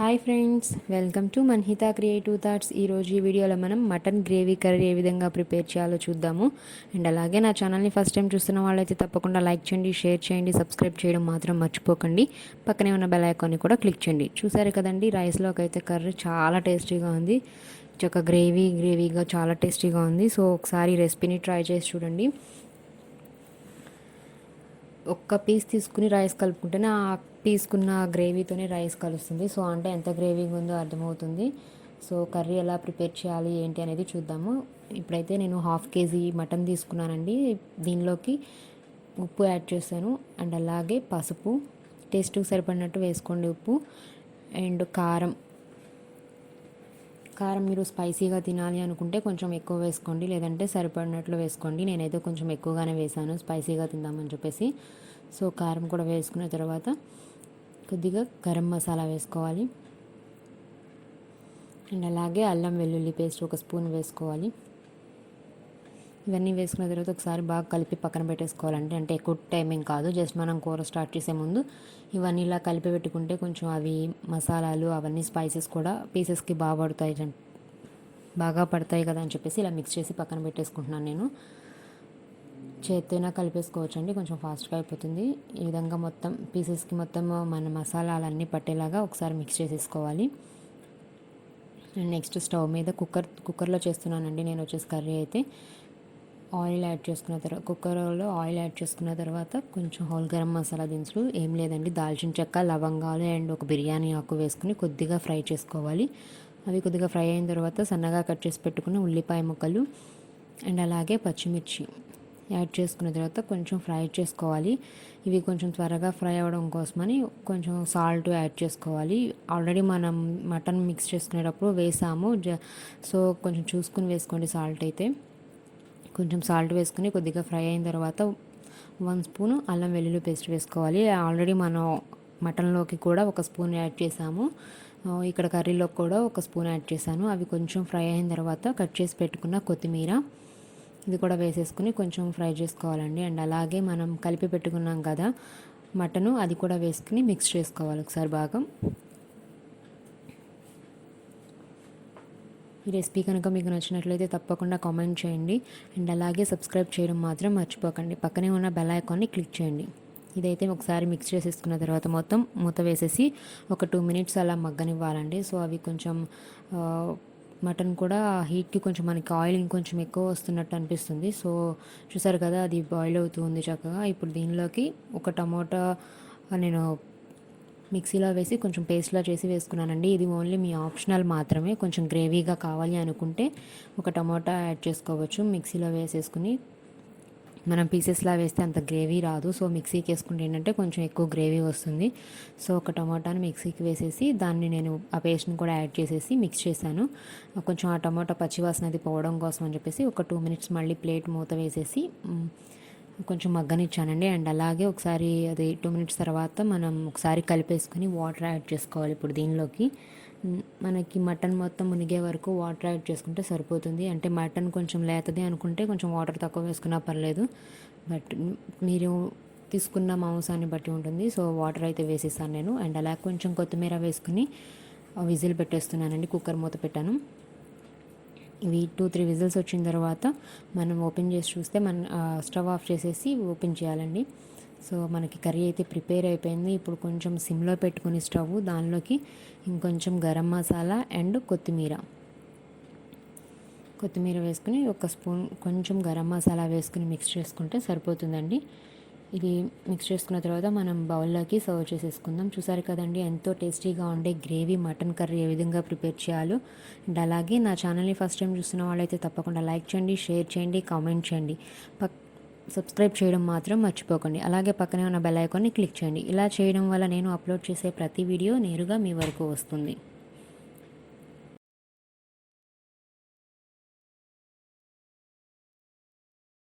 Hi friends, welcome to Manhitha creative thoughts. ఈరోజు ఈ వీడియోలో మనం మటన్ గ్రేవీ కర్రీ ఏ విధంగా ప్రిపేర్ చేయాలో చూద్దాము. అండ్ అలాగే నా ఛానల్ని ఫస్ట్ టైం చూస్తున్న వాళ్ళైతే తప్పకుండా లైక్ చేయండి, షేర్ చేయండి, సబ్స్క్రైబ్ చేయడం మాత్రం మర్చిపోకండి. పక్కనే ఉన్న బెల్ ఐకాన్ని కూడా క్లిక్ చేయండి. చూసారు కదండి, రైస్లోకి అయితే కర్రీ చాలా టేస్టీగా ఉంది. చక్క గ్రేవీగా చాలా టేస్టీగా ఉంది. సో ఒకసారి రెసిపీని ట్రై చేసి చూడండి. ఒక్క పీస్ తీసుకుని రైస్ కలుపుకుంటేనే ఆ తీసుకున్న గ్రేవీతోనే రైస్ కలుస్తుంది. సో అంటే ఎంత గ్రేవీగా ఉందో అర్థమవుతుంది. సో కర్రీ ఎలా ప్రిపేర్ చేయాలి ఏంటి అనేది చూద్దాము. ఇప్పుడైతే నేను 1/2 కేజీ మటన్ తీసుకున్నానండి. దీనిలోకి ఉప్పు యాడ్ చేశాను. అండ్ అలాగే పసుపు, టేస్ట్కి సరిపడినట్టు వేసుకోండి ఉప్పు. అండ్ కారం మీరు స్పైసీగా తినాలి అనుకుంటే కొంచెం ఎక్కువ వేసుకోండి, లేదంటే సరిపడినట్లు వేసుకోండి. నేనైతే కొంచెం ఎక్కువగానే వేసాను స్పైసీగా తిందామని చెప్పేసి. సో కారం కూడా వేసుకున్న తర్వాత కొద్దిగా గరం మసాలా వేసుకోవాలి. అండ్ అలాగే అల్లం వెల్లుల్లి పేస్ట్ 1 స్పూన్ వేసుకోవాలి. ఇవన్నీ వేసుకున్న తర్వాత ఒకసారి బాగా కలిపి పక్కన పెట్టేసుకోవాలండి. అంటే ఎక్కువ టైమింగ్ కాదు, జస్ట్ మనం కూర స్టార్ట్ చేసే ముందు ఇవన్నీ ఇలా కలిపి పెట్టుకుంటే కొంచెం అవి మసాలాలు అవన్నీ స్పైసెస్ కూడా పీసెస్కి బాగా పడతాయి కదా అని చెప్పేసి ఇలా మిక్స్ చేసి పక్కన పెట్టేసుకుంటున్నాను. నేను చేత్తోనే కలిపేసుకోవచ్చు అండి, కొంచెం ఫాస్ట్గా అయిపోతుంది. ఈ విధంగా మొత్తం పీసెస్కి మొత్తం మన మసాలాలన్నీ పట్టేలాగా ఒకసారి మిక్స్ చేసేసుకోవాలి. అండ్ నెక్స్ట్ స్టవ్ మీద కుక్కర్లో చేస్తున్నానండి నేను వచ్చేసి కర్రీ అయితే. ఆయిల్ యాడ్ చేసుకున్న తర్వాత కుక్కర్లో ఆయిల్ యాడ్ చేసుకున్న తర్వాత కొంచెం హోల్ గరం మసాలా దినుసులు ఏం లేదండి, దాల్చిన చెక్క, లవంగాలు అండ్ ఒక బిర్యానీ ఆకు వేసుకుని కొద్దిగా ఫ్రై చేసుకోవాలి. అవి కొద్దిగా ఫ్రై అయిన తర్వాత సన్నగా కట్ చేసి పెట్టుకున్న ఉల్లిపాయ ముక్కలు అండ్ అలాగే పచ్చిమిర్చి యాడ్ చేసుకున్న తర్వాత కొంచెం ఫ్రై చేసుకోవాలి. ఇవి కొంచెం త్వరగా ఫ్రై అవ్వడం కోసమని కొంచెం సాల్ట్ యాడ్ చేసుకోవాలి. ఆల్రెడీ మనం మటన్ మిక్స్ చేసుకునేటప్పుడు వేసాము, సో కొంచెం చూసుకుని వేసుకోండి సాల్ట్ అయితే. కొంచెం సాల్ట్ వేసుకుని కొద్దిగా ఫ్రై అయిన తర్వాత 1 స్పూను అల్లం వెల్లుల్లి పేస్ట్ వేసుకోవాలి. ఆల్రెడీ మనం మటన్లోకి కూడా 1 స్పూన్ యాడ్ చేసాము, ఇక్కడ కర్రీలో కూడా 1 స్పూన్ యాడ్ చేశాను. అవి కొంచెం ఫ్రై అయిన తర్వాత కట్ చేసి పెట్టుకున్న కొత్తిమీర ఇది కూడా వేసేసుకుని కొంచెం ఫ్రై చేసుకోవాలండి. అండ్ అలాగే మనం కలిపి పెట్టుకున్నాం కదా మటను, అది కూడా వేసుకుని మిక్స్ చేసుకోవాలి ఒకసారి బాగా. ఈ రెసిపీ కనుక మీకు నచ్చినట్లయితే తప్పకుండా కామెంట్ చేయండి. అండ్ అలాగే సబ్స్క్రైబ్ చేయడం మాత్రం మర్చిపోకండి. పక్కనే ఉన్న బెల్ ఐకాన్ని క్లిక్ చేయండి. ఇదైతే ఒకసారి మిక్స్ చేసేసుకున్న తర్వాత మొత్తం మూత వేసేసి ఒక 2 మినిట్స్ అలా మగ్గనివ్వాలండి. సో అవి కొంచెం మటన్ కూడా హీట్కి కొంచెం మనకి ఆయిల్ ఇంకొంచెం ఎక్కువ వస్తున్నట్టు అనిపిస్తుంది. సో చూసారు కదా, అది బాయిల్ అవుతుంది చక్కగా. ఇప్పుడు దీనిలోకి ఒక టమోటా నేను మిక్సీలో వేసి కొంచెం పేస్ట్లా చేసి వేసుకున్నానండి. ఇది ఓన్లీ మీ ఆప్షనల్ మాత్రమే. కొంచెం గ్రేవీగా కావాలి అనుకుంటే ఒక టమోటా యాడ్ చేసుకోవచ్చు. మిక్సీలో వేసేసుకుని మనం పీసెస్లా వేస్తే అంత గ్రేవీ రాదు. సో మిక్సీకి వేసుకుంటే ఏంటంటే కొంచెం ఎక్కువ గ్రేవీ వస్తుంది. సో ఒక టమాటాని మిక్సీకి వేసేసి దాన్ని నేను ఆ పేస్ట్ని కూడా యాడ్ చేసేసి మిక్స్ చేశాను. కొంచెం ఆ టమాటా పచ్చివాసన అది పోవడం కోసం అని చెప్పేసి ఒక 2 మినిట్స్ మళ్ళీ ప్లేట్ మూత వేసేసి కొంచెం మగ్గనిచ్చానండి. అండ్ అలాగే ఒకసారి అది 2 మినిట్స్ తర్వాత మనం ఒకసారి కలిపేసుకుని వాటర్ యాడ్ చేసుకోవాలి. ఇప్పుడు దీనిలోకి మనకి మటన్ మొత్తం మునిగే వరకు వాటర్ యాడ్ చేసుకుంటే సరిపోతుంది. అంటే మటన్ కొంచెం లేతది అనుకుంటే కొంచెం వాటర్ తక్కువ వేసుకున్నా పర్లేదు, బట్ మీరు తీసుకున్న మాంసాన్ని బట్టి ఉంటుంది. సో వాటర్ అయితే వేసేసాను నేను. అండ్ అలా కొంచెం కొత్తిమీర వేసుకుని విజిల్ పెట్టేస్తున్నానండి. కుక్కర్ మూత పెట్టాను. ఇవి 2-3 విజిల్స్ వచ్చిన తర్వాత మనం ఓపెన్ చేసి చూస్తే స్టవ్ ఆఫ్ చేసేసి ఓపెన్ చేయాలండి. సో మనకి కర్రీ అయితే ప్రిపేర్ అయిపోయింది. ఇప్పుడు కొంచెం సిమ్లో పెట్టుకుని స్టవ్ దానిలోకి ఇంకొంచెం గరం మసాలా అండ్ కొత్తిమీర వేసుకుని 1 స్పూన్ కొంచెం గరం మసాలా వేసుకుని మిక్స్ చేసుకుంటే సరిపోతుందండి. ఇది మిక్స్ చేసుకున్న తర్వాత మనం బౌల్లోకి సర్వ్ చేసేసుకుందాం. చూసారు కదండి, ఎంతో టేస్టీగా ఉండే గ్రేవీ మటన్ కర్రీ ఏ విధంగా ప్రిపేర్ చేయాలో. అండ్ అలాగే నా ఛానల్ని ఫస్ట్ టైం చూస్తున్న వాళ్ళైతే తప్పకుండా లైక్ చేయండి, షేర్ చేయండి, కామెంట్ చేయండి, సబ్స్క్రైబ్ చేయడం మాత్రం మర్చిపోకండి. అలాగే పక్కనే ఉన్న బెల్ ఐకాన్ని క్లిక్ చేయండి. ఇలా చేయడం వల్ల నేను అప్లోడ్ చేసే ప్రతి వీడియో నేరుగా మీ వరకు వస్తుంది.